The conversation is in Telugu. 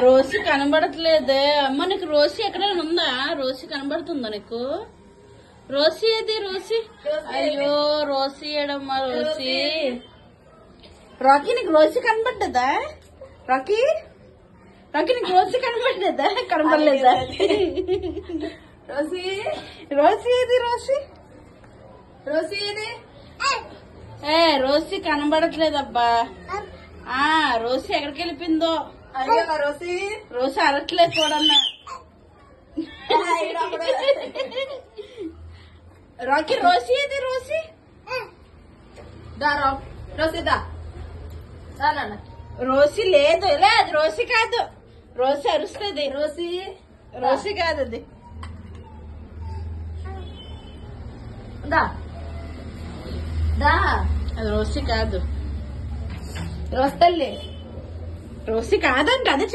రోసి కనబడట్లేదే అమ్మ. నీకు రోసి ఎక్కడైనా ఉందా? రోసి కనబడుతుందా నీకు? రోసి ఏది? రోసి అయ్యో రోసి ఏడమ్మా. రోసి రాకీ నీకు రోసి కనబడ్డదా? రాకీ రాకీ నీకు రోసి కనబడ్డదా? కనబడలేదా? రోసి రోసి ఏది? రోసి రోసి ఏది? రోసి కనబడట్లేదబ్బా. రోసి ఎక్కడికి వెళ్ళిపోయిందో? అయ్యో రోసి రోసి అరట్లేదు చూడన్నా. రాకీ రోసి ఏది? రోసి దా రోసి దా నాన్న. రోసి లేదు. అది రోసి కాదు. రోసి అరుస్తుంది. రోసి రోసి కాదు అది. దా దా అది రోసి కాదు. రోసి తల్లి రోసి కాదంట. అదే